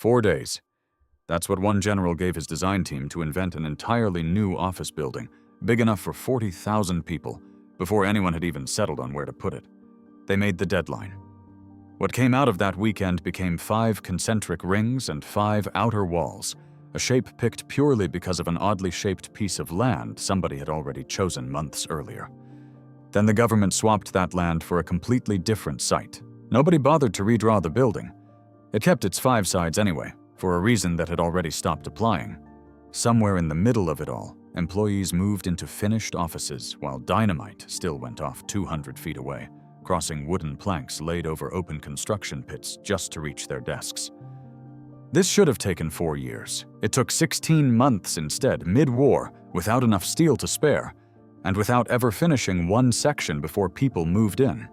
4 days. That's what one general gave his design team to invent an entirely new office building, big enough for 40,000 people, before anyone had even settled on where to put it. They made the deadline. What came out of that weekend became 5 concentric rings and 5 outer walls, a shape picked purely because of an oddly shaped piece of land somebody had already chosen months earlier. Then the government swapped that land for a completely different site. Nobody bothered to redraw the building. It kept its 5 sides anyway, for a reason that had already stopped applying. Somewhere in the middle of it all, employees moved into finished offices while dynamite still went off 200 feet away, crossing wooden planks laid over open construction pits just to reach their desks. This should have taken 4 years. It took 16 months instead, mid-war, without enough steel to spare, and without ever finishing one section before people moved in.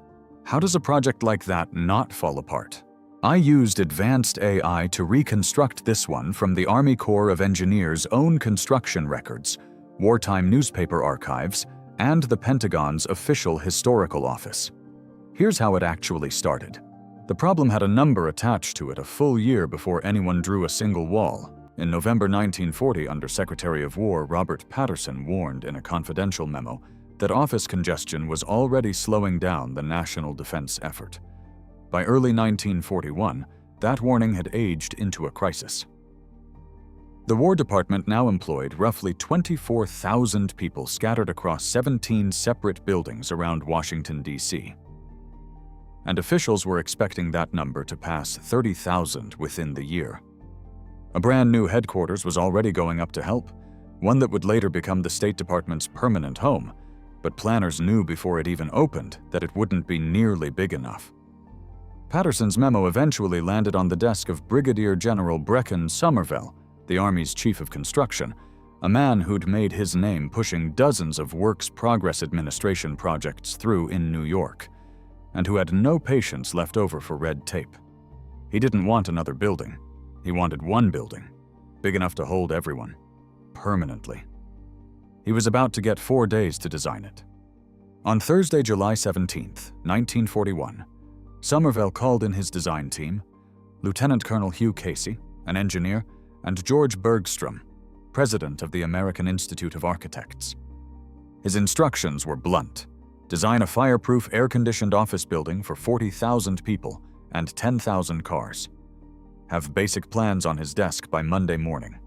How does a project like that not fall apart? I used advanced AI to reconstruct this one from the Army Corps of Engineers' own construction records, wartime newspaper archives, and the Pentagon's official historical office. Here's how it actually started. The problem had a number attached to it a full year before anyone drew a single wall. In November 1940, Under Secretary of War Robert Patterson warned in a confidential memo that office congestion was already slowing down the national defense effort. By early 1941, that warning had aged into a crisis. The War Department now employed roughly 24,000 people scattered across 17 separate buildings around Washington, D.C. And officials were expecting that number to pass 30,000 within the year. A brand new headquarters was already going up to help, one that would later become the State Department's permanent home, but planners knew before it even opened that it wouldn't be nearly big enough. Patterson's memo eventually landed on the desk of Brigadier General Breckin Somervell, the Army's chief of construction, a man who'd made his name pushing dozens of Works Progress Administration projects through in New York, and who had no patience left over for red tape. He didn't want another building. He wanted one building, big enough to hold everyone, permanently. He was about to get 4 days to design it. On Thursday, July 17, 1941, Somervell called in his design team, Lieutenant Colonel Hugh Casey, an engineer, and George Bergstrom, president of the American Institute of Architects. His instructions were blunt: design a fireproof, air-conditioned office building for 40,000 people and 10,000 cars. Have basic plans on his desk by Monday morning.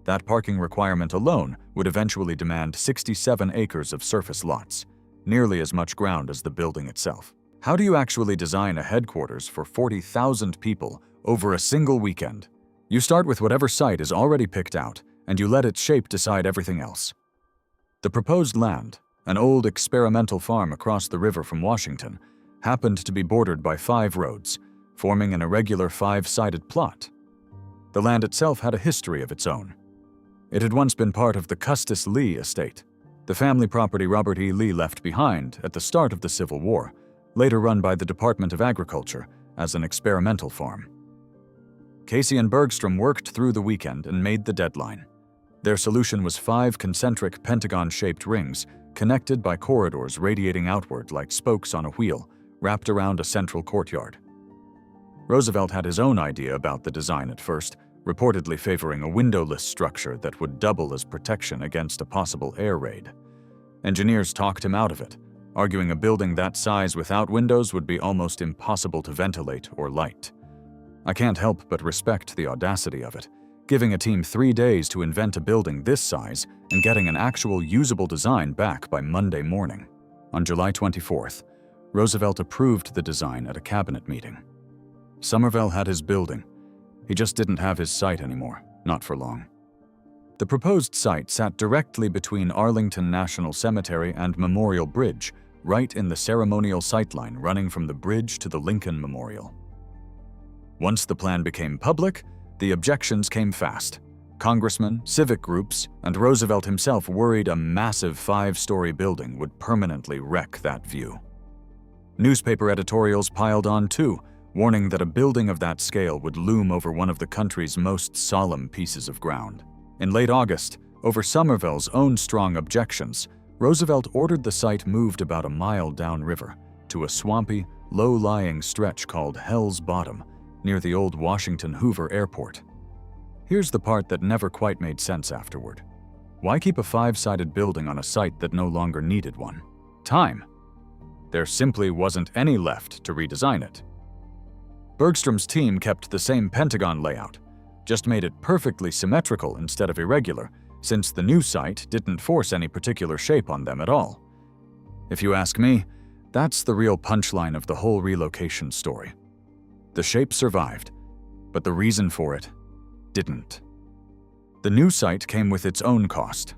That parking requirement alone would eventually demand 67 acres of surface lots, nearly as much ground as the building itself. How do you actually design a headquarters for 40,000 people over a single weekend? You start with whatever site is already picked out, and you let its shape decide everything else. The proposed land, an old experimental farm across the river from Washington, happened to be bordered by 5 roads, forming an irregular 5-sided plot. The land itself had a history of its own. It had once been part of the Custis Lee estate, the family property Robert E. Lee left behind at the start of the Civil War, later run by the Department of Agriculture as an experimental farm. Casey and Bergstrom worked through the weekend and made the deadline. Their solution was 5 concentric pentagon-shaped rings connected by corridors radiating outward like spokes on a wheel, wrapped around a central courtyard. Roosevelt had his own idea about the design at first, reportedly favoring a windowless structure that would double as protection against a possible air raid. Engineers talked him out of it, arguing a building that size without windows would be almost impossible to ventilate or light. I can't help but respect the audacity of it, giving a team 3 days to invent a building this size and getting an actual usable design back by Monday morning. On July 24th, Roosevelt approved the design at a cabinet meeting. Somervell had his building. He just didn't have his site anymore, not for long. The proposed site sat directly between Arlington National Cemetery and Memorial Bridge, right in the ceremonial sightline running from the bridge to the Lincoln Memorial. Once the plan became public, the objections came fast. Congressmen, civic groups, and Roosevelt himself worried a massive 5-story building would permanently wreck that view. Newspaper editorials piled on too, warning that a building of that scale would loom over one of the country's most solemn pieces of ground. In late August, over Somervell's own strong objections, Roosevelt ordered the site moved about a mile downriver to a swampy, low-lying stretch called Hell's Bottom, near the old Washington Hoover Airport. Here's the part that never quite made sense afterward. Why keep a 5-sided building on a site that no longer needed one? Time. There simply wasn't any left to redesign it. Bergstrom's team kept the same Pentagon layout, just made it perfectly symmetrical instead of irregular, since the new site didn't force any particular shape on them at all. If you ask me, that's the real punchline of the whole relocation story. The shape survived, but the reason for it didn't. The new site came with its own cost.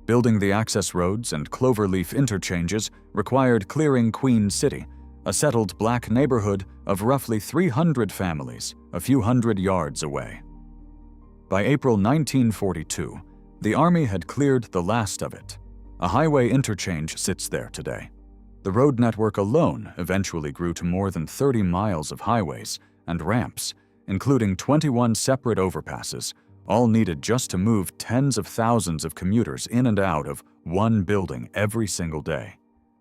Building the access roads and cloverleaf interchanges required clearing Queen City, a settled black neighborhood of roughly 300 families, a few hundred yards away. By April 1942, the Army had cleared the last of it. A highway interchange sits there today. The road network alone eventually grew to more than 30 miles of highways and ramps, including 21 separate overpasses, all needed just to move tens of thousands of commuters in and out of one building every single day.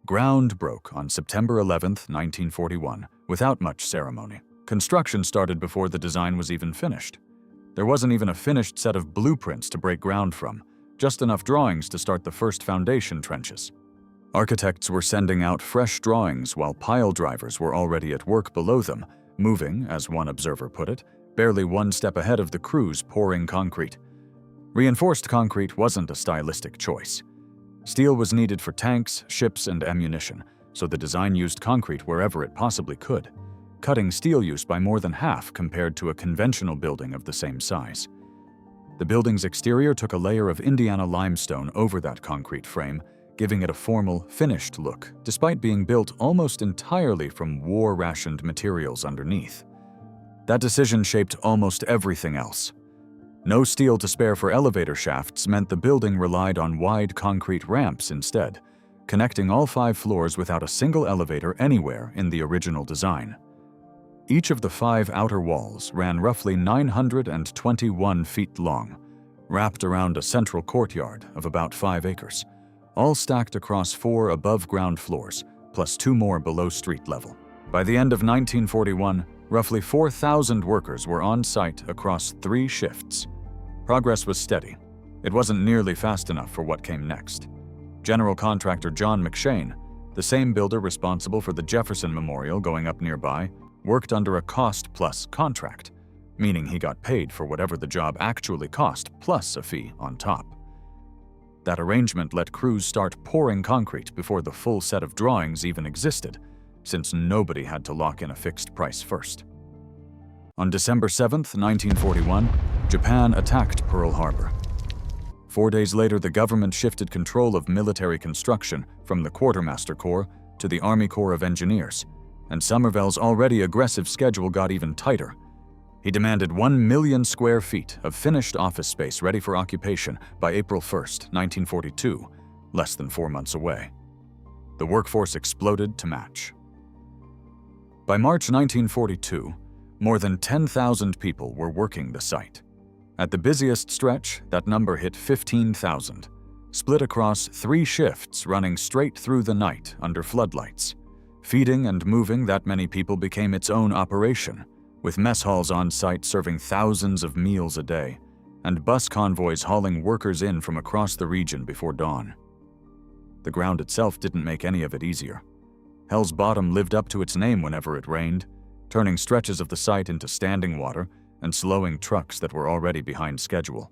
Ground broke on September 11, 1941, without much ceremony. Construction started before the design was even finished. There wasn't even a finished set of blueprints to break ground from, just enough drawings to start the first foundation trenches. Architects were sending out fresh drawings while pile drivers were already at work below them, moving, as one observer put it, barely one step ahead of the crews pouring concrete. Reinforced concrete wasn't a stylistic choice. Steel was needed for tanks, ships, and ammunition, so the design used concrete wherever it possibly could, cutting steel use by more than half compared to a conventional building of the same size. The building's exterior took a layer of Indiana limestone over that concrete frame, giving it a formal, finished look, despite being built almost entirely from war-rationed materials underneath. That decision shaped almost everything else. No steel to spare for elevator shafts meant the building relied on wide concrete ramps instead, connecting all 5 floors without a single elevator anywhere in the original design. Each of the 5 outer walls ran roughly 921 feet long, wrapped around a central courtyard of about 5 acres, all stacked across 4 above-ground floors, plus 2 more below street level. By the end of 1941, roughly 4,000 workers were on site across 3 shifts. Progress was steady. It wasn't nearly fast enough for what came next. General contractor John McShane, the same builder responsible for the Jefferson Memorial going up nearby, worked under a cost-plus contract, meaning he got paid for whatever the job actually cost plus a fee on top. That arrangement let crews start pouring concrete before the full set of drawings even existed, since nobody had to lock in a fixed price first. On December 7, 1941, Japan attacked Pearl Harbor. 4 days later, the government shifted control of military construction from the Quartermaster Corps to the Army Corps of Engineers, and Somervell's already aggressive schedule got even tighter. He demanded 1 million square feet of finished office space ready for occupation by April 1, 1942, less than 4 months away. The workforce exploded to match. By March 1942, more than 10,000 people were working the site. At the busiest stretch, that number hit 15,000, split across 3 shifts running straight through the night under floodlights. Feeding and moving that many people became its own operation, with mess halls on site serving thousands of meals a day, and bus convoys hauling workers in from across the region before dawn. The ground itself didn't make any of it easier. Hell's Bottom lived up to its name whenever it rained, turning stretches of the site into standing water and slowing trucks that were already behind schedule.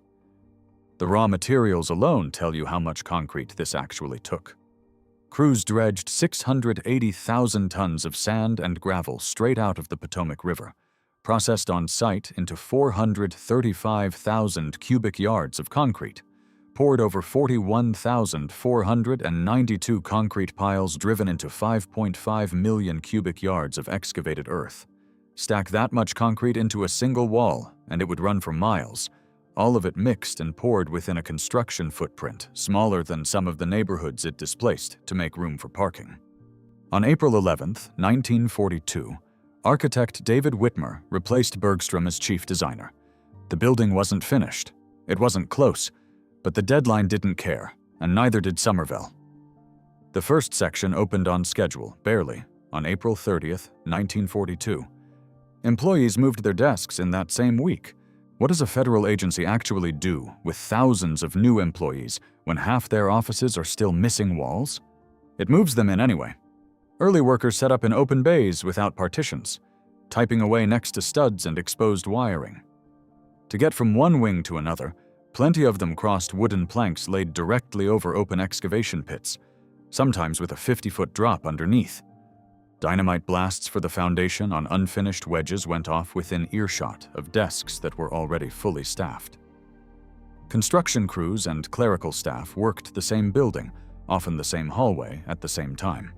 The raw materials alone tell you how much concrete this actually took. Crews dredged 680,000 tons of sand and gravel straight out of the Potomac River, processed on site into 435,000 cubic yards of concrete, poured over 41,492 concrete piles driven into 5.5 million cubic yards of excavated earth. Stack that much concrete into a single wall, and it would run for miles, all of it mixed and poured within a construction footprint smaller than some of the neighborhoods it displaced to make room for parking. On April 11, 1942, architect David Whitmer replaced Bergstrom as chief designer. The building wasn't finished. It wasn't close, but the deadline didn't care, and neither did Somervell. The first section opened on schedule, barely, on April 30, 1942. Employees moved their desks in that same week. What does a federal agency actually do with thousands of new employees when half their offices are still missing walls? It moves them in anyway. Early workers set up in open bays without partitions, typing away next to studs and exposed wiring. To get from one wing to another, plenty of them crossed wooden planks laid directly over open excavation pits, sometimes with a 50-foot drop underneath. Dynamite blasts for the foundation on unfinished wedges went off within earshot of desks that were already fully staffed. Construction crews and clerical staff worked the same building, often the same hallway, at the same time.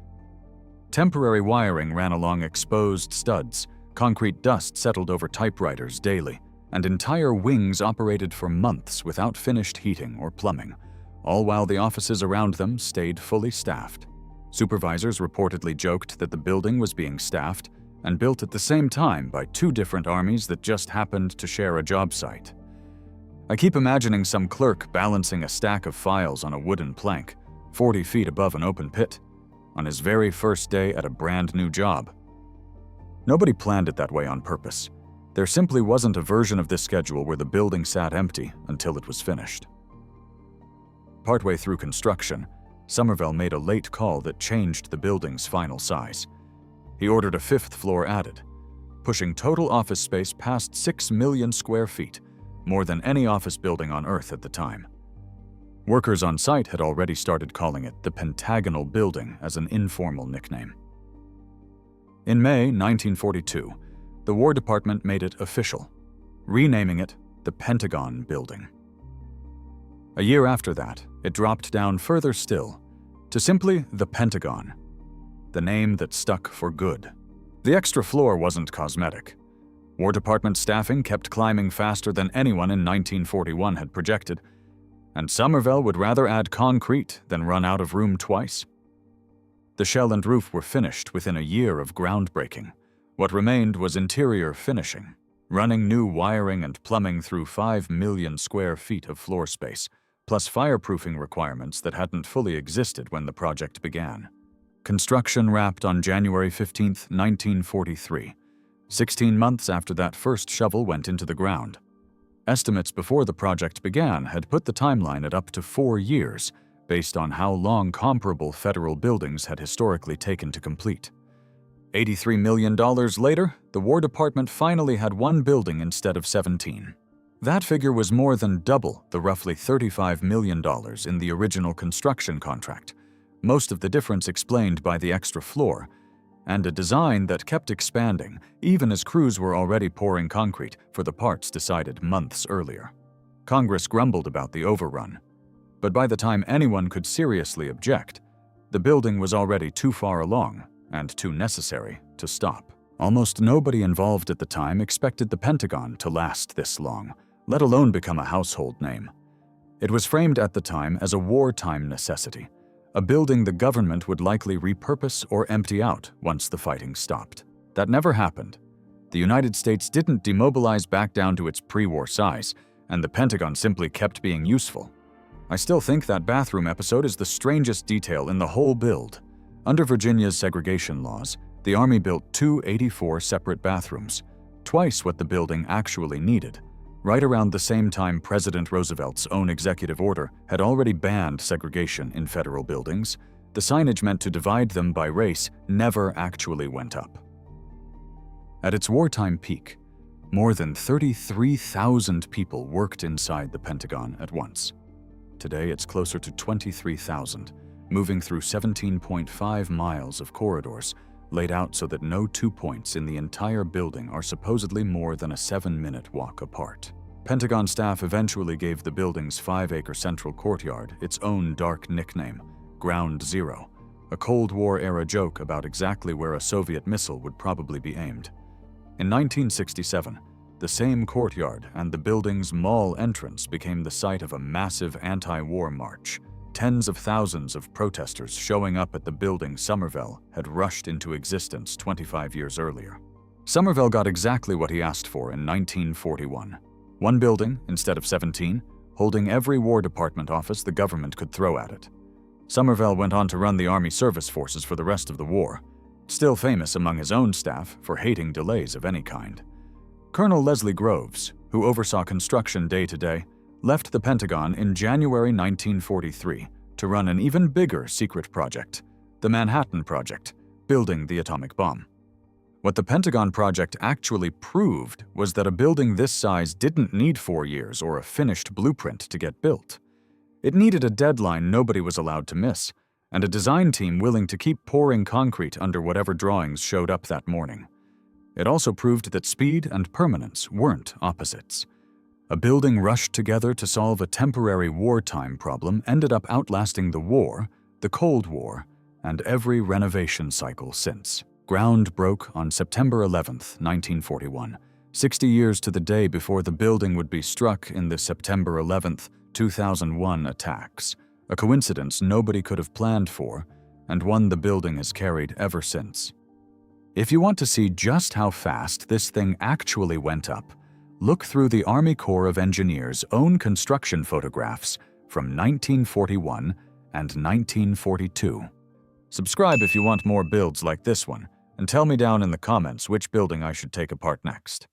Temporary wiring ran along exposed studs, concrete dust settled over typewriters daily, and entire wings operated for months without finished heating or plumbing, all while the offices around them stayed fully staffed. Supervisors reportedly joked that the building was being staffed and built at the same time by two different armies that just happened to share a job site. I keep imagining some clerk balancing a stack of files on a wooden plank, 40 feet above an open pit, on his very first day at a brand new job. Nobody planned it that way on purpose. There simply wasn't a version of this schedule where the building sat empty until it was finished. Partway through construction, Somervell made a late call that changed the building's final size. He ordered a fifth floor added, pushing total office space past 6 million square feet, more than any office building on Earth at the time. Workers on site had already started calling it the Pentagonal Building as an informal nickname. In May 1942, the War Department made it official, renaming it the Pentagon Building. A year after that, it dropped down further still to simply the Pentagon, the name that stuck for good. The extra floor wasn't cosmetic. War Department staffing kept climbing faster than anyone in 1941 had projected, and Somervell would rather add concrete than run out of room twice. The shell and roof were finished within a year of groundbreaking. What remained was interior finishing, running new wiring and plumbing through 5 million square feet of floor space, plus fireproofing requirements that hadn't fully existed when the project began. Construction wrapped on January 15, 1943, 16 months after that first shovel went into the ground. Estimates before the project began had put the timeline at up to 4 years, based on how long comparable federal buildings had historically taken to complete. $83 million later, the War Department finally had one building instead of 17. That figure was more than double the roughly $35 million in the original construction contract, most of the difference explained by the extra floor, and a design that kept expanding even as crews were already pouring concrete for the parts decided months earlier. Congress grumbled about the overrun, but by the time anyone could seriously object, the building was already too far along and too necessary to stop. Almost nobody involved at the time expected the Pentagon to last this long, let alone become a household name. It was framed at the time as a wartime necessity, a building the government would likely repurpose or empty out once the fighting stopped. That never happened. The United States didn't demobilize back down to its pre-war size, and the Pentagon simply kept being useful. I still think that bathroom episode is the strangest detail in the whole build. Under Virginia's segregation laws, the Army built 284 separate bathrooms, twice what the building actually needed. Right around the same time President Roosevelt's own executive order had already banned segregation in federal buildings, the signage meant to divide them by race never actually went up. At its wartime peak, more than 33,000 people worked inside the Pentagon at once. Today it's closer to 23,000, moving through 17.5 miles of corridors, laid out so that no 2 points in the entire building are supposedly more than a 7-minute walk apart. Pentagon staff eventually gave the building's 5-acre central courtyard its own dark nickname, Ground Zero, a Cold War-era joke about exactly where a Soviet missile would probably be aimed. In 1967, the same courtyard and the building's mall entrance became the site of a massive anti-war march, tens of thousands of protesters showing up at the building Somervell had rushed into existence 25 years earlier. Somervell got exactly what he asked for in 1941. One building, instead of 17, holding every War Department office the government could throw at it. Somervell went on to run the Army Service Forces for the rest of the war, still famous among his own staff for hating delays of any kind. Colonel Leslie Groves, who oversaw construction day to day, left the Pentagon in January 1943 to run an even bigger secret project, the Manhattan Project, building the atomic bomb. What the Pentagon project actually proved was that a building this size didn't need 4 years or a finished blueprint to get built. It needed a deadline nobody was allowed to miss, and a design team willing to keep pouring concrete under whatever drawings showed up that morning. It also proved that speed and permanence weren't opposites. A building rushed together to solve a temporary wartime problem ended up outlasting the war, the Cold War, and every renovation cycle since. Ground broke on September 11, 1941, 60 years to the day before the building would be struck in the September 11, 2001 attacks, a coincidence nobody could have planned for, and one the building has carried ever since. If you want to see just how fast this thing actually went up, look through the Army Corps of Engineers' own construction photographs from 1941 and 1942. Subscribe if you want more builds like this one, and tell me down in the comments which building I should take apart next.